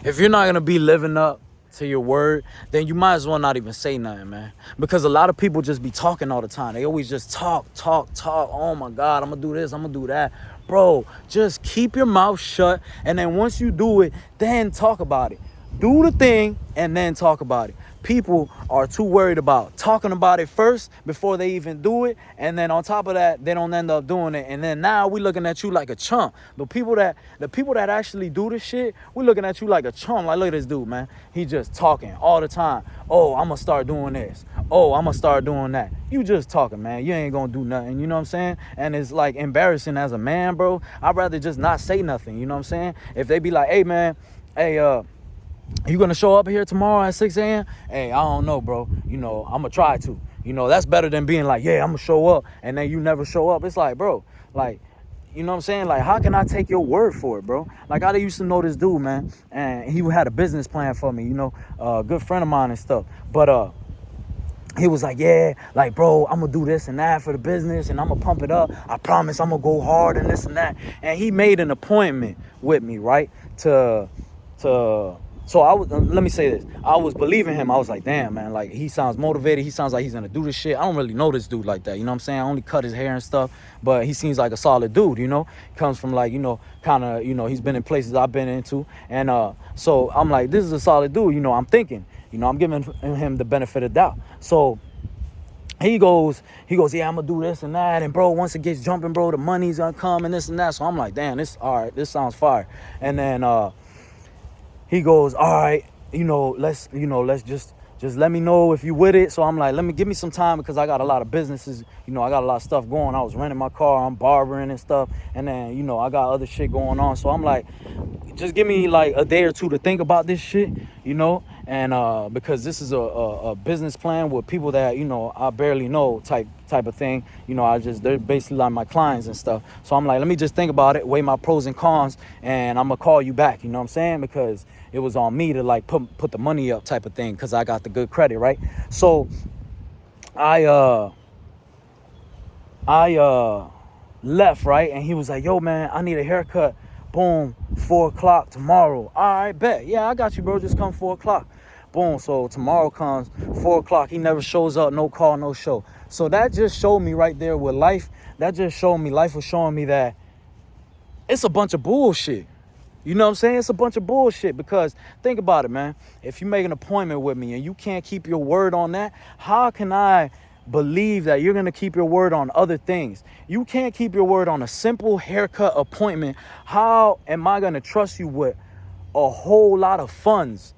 if you're not gonna be living up to your word, then you might as well not even say nothing, man. Because a lot of people just be talking all the time. They always just talk. Oh my God, I'm gonna do this, I'm gonna do that. Bro, just keep your mouth shut. And then once you do it, then talk about it. Do the thing and then talk about it. People are too worried about talking about it first before they even do it. And then on top of that, they don't end up doing it. And then now we looking at you like a chump. The people that actually do this shit, we looking at you like a chump. Like, look at this dude, man. He just talking all the time. Oh, I'm gonna start doing this. Oh, I'm gonna start doing that. You just talking, man. You ain't gonna do nothing. You know what I'm saying? And it's like embarrassing as a man, bro. I'd rather just not say nothing. You know what I'm saying? If they be like, hey, man, hey, you gonna show up here tomorrow at 6 a.m.? Hey, I don't know, bro. You know, I'm gonna try to. You know, that's better than being like, yeah, I'm gonna show up, and then you never show up. It's like, bro, like, you know what I'm saying? Like, how can I take your word for it, bro? Like, I used to know this dude, man, and he had a business plan for me, you know, a good friend of mine and stuff. But he was like, yeah, like, bro, I'm gonna do this and that for the business, and I'm gonna pump it up. I promise I'm gonna go hard and this and that. And he made an appointment with me, right? So let me say this. I was believing him. I was like, damn, man, like, he sounds motivated. He sounds like he's gonna do this shit. I don't really know this dude like that. You know what I'm saying? I only cut his hair and stuff, but he seems like a solid dude, you know? Comes from, like, you know, kind of, you know, he's been in places I've been into. And so I'm like, this is a solid dude, you know, I'm thinking, you know, I'm giving him the benefit of doubt. So he goes, yeah, I'm gonna do this and that. And bro, once it gets jumping, bro, the money's gonna come and this and that. So I'm like, damn, all right, this sounds fire. And then he goes, all right, let's just let me know if you with it. So I'm like, give me some time because I got a lot of businesses. You know, I got a lot of stuff going. I was renting my car, I'm barbering and stuff. And then, you know, I got other shit going on. So I'm like, just give me like a day or two to think about this shit, you know? And because this is a business plan with people that, you know, I barely know type of thing. You know, they're basically like my clients and stuff. So I'm like, let me just think about it, weigh my pros and cons, and I'm gonna call you back, you know what I'm saying? Because it was on me to like put the money up type of thing, because I got the good credit, right? So I left, right? And he was like, yo, man, I need a haircut. Boom, 4 o'clock tomorrow. All right, bet. Yeah, I got you, bro. Just come 4 o'clock. Boom. So tomorrow comes 4 o'clock. He never shows up. No call, no show. So that just showed me right there with life. Life was showing me that it's a bunch of bullshit. You know what I'm saying? It's a bunch of bullshit, because think about it, man. If you make an appointment with me and you can't keep your word on that, how can I believe that you're going to keep your word on other things? You can't keep your word on a simple haircut appointment. How am I going to trust you with a whole lot of funds?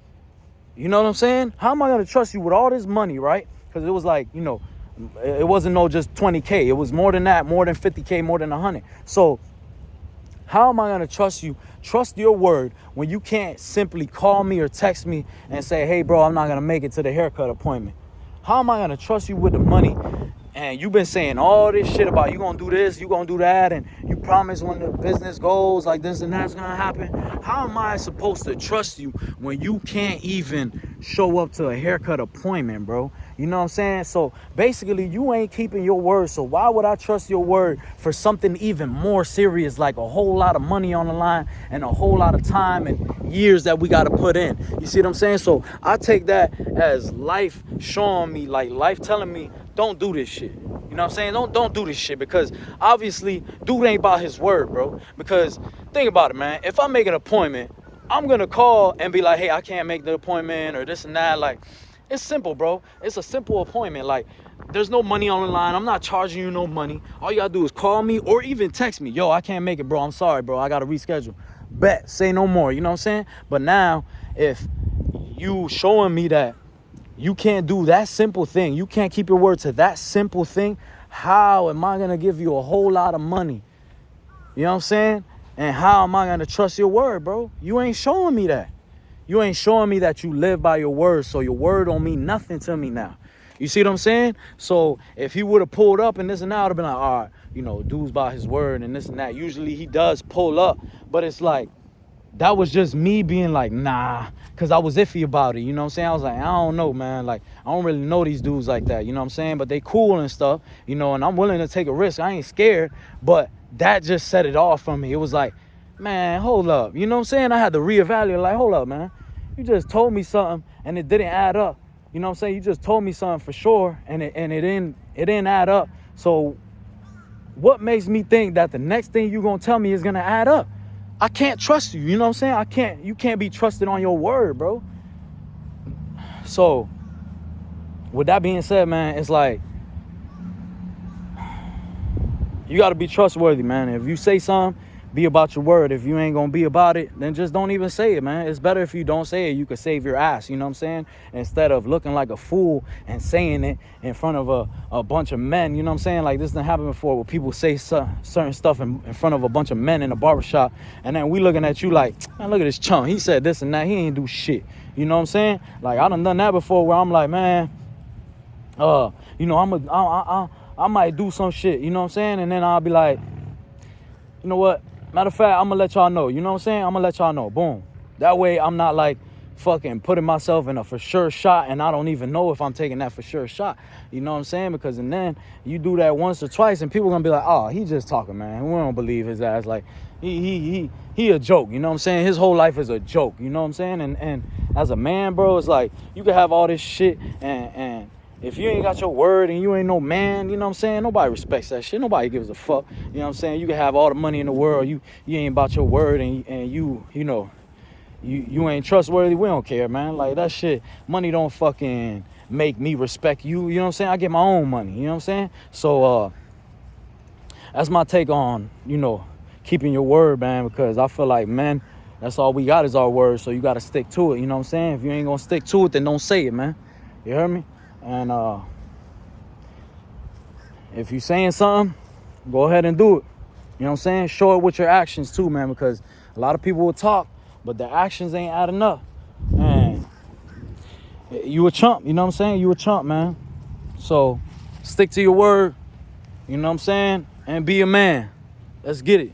You know what I'm saying? How am I going to trust you with all this money, right? Because it was like, you know, it wasn't no just 20K. It was more than that, more than 50K, more than 100. So how am I going to trust your word when you can't simply call me or text me and say, hey, bro, I'm not going to make it to the haircut appointment? How am I going to trust you with the money? And you've been saying all this shit about you going to do this, you going to do that, and you promise when the business goes like this and that's going to happen. How am I supposed to trust you when you can't even show up to a haircut appointment, bro? You know what I'm saying? So basically, you ain't keeping your word. So why would I trust your word for something even more serious, like a whole lot of money on the line and a whole lot of time and years that we got to put in? You see what I'm saying? So I take that as life showing me, like life telling me, don't do this shit. You know what I'm saying? Don't do this shit, because obviously dude ain't about his word, bro. Because think about it, man. If I make an appointment, I'm going to call and be like, hey, I can't make the appointment or this and that. Like, it's simple, bro. It's a simple appointment. Like, there's no money on the line. I'm not charging you no money. All you gotta do is call me or even text me. Yo, I can't make it, bro. I'm sorry, bro. I gotta reschedule. Bet. Say no more. You know what I'm saying? But now, if you showing me that you can't do that simple thing, you can't keep your word to that simple thing, how am I gonna give you a whole lot of money? You know what I'm saying? And how am I gonna trust your word, bro? You ain't showing me that. You ain't showing me that you live by your word, so your word don't mean nothing to me now. You see what I'm saying? So if he would have pulled up and this and that, I would have been like, all right, you know, dude's by his word and this and that. Usually he does pull up, but it's like, that was just me being like, nah, because I was iffy about it. You know what I'm saying? I was like, I don't know, man. Like, I don't really know these dudes like that. You know what I'm saying? But they cool and stuff, you know, and I'm willing to take a risk. I ain't scared, but that just set it off for me. It was like, man, hold up. You know what I'm saying? I had to reevaluate, like, hold up, man. You just told me something and it didn't add up. You know what I'm saying? You just told me something for sure and it didn't add up. So what makes me think that the next thing you're gonna tell me is gonna add up? I can't trust you, you know what I'm saying? You can't be trusted on your word, bro. So with that being said, man, it's like, you gotta be trustworthy, man. If you say something, be about your word. If you ain't gonna be about it, then just don't even say it, man. It's better if you don't say it. You could save your ass, you know what I'm saying? Instead of looking like a fool and saying it in front of a bunch of men, you know what I'm saying? Like, this didn't happen before, where people say certain stuff in front of a bunch of men in a barbershop, and then we looking at you like, man, look at this chunk. He said this and that. He ain't do shit. You know what I'm saying? Like, I done that before, where I'm like, man, you know, I might do some shit, you know what I'm saying? And then I'll be like, you know what? Matter of fact, I'm gonna let y'all know. You know what I'm saying? I'm gonna let y'all know. Boom. That way I'm not like fucking putting myself in a for sure shot and I don't even know if I'm taking that for sure shot. You know what I'm saying? Because and then you do that once or twice and people gonna be like, oh, he just talking, man. We don't believe his ass. Like, he a joke. You know what I'm saying? His whole life is a joke. You know what I'm saying? And as a man, bro, it's like, you can have all this shit and if you ain't got your word and you ain't no man, you know what I'm saying? Nobody respects that shit. Nobody gives a fuck. You know what I'm saying? You can have all the money in the world. You ain't about your word and you know, you ain't trustworthy. We don't care, man. Like, that shit, money don't fucking make me respect you. You know what I'm saying? I get my own money. You know what I'm saying? So, that's my take on, you know, keeping your word, man, because I feel like, man, that's all we got is our word. So you got to stick to it. You know what I'm saying? If you ain't going to stick to it, then don't say it, man. You heard me? And if you saying something, go ahead and do it. You know what I'm saying? Show it with your actions too, man, because a lot of people will talk, but their actions ain't adding up. And you a chump, you know what I'm saying? You a chump, man. So stick to your word, you know what I'm saying? And be a man. Let's get it.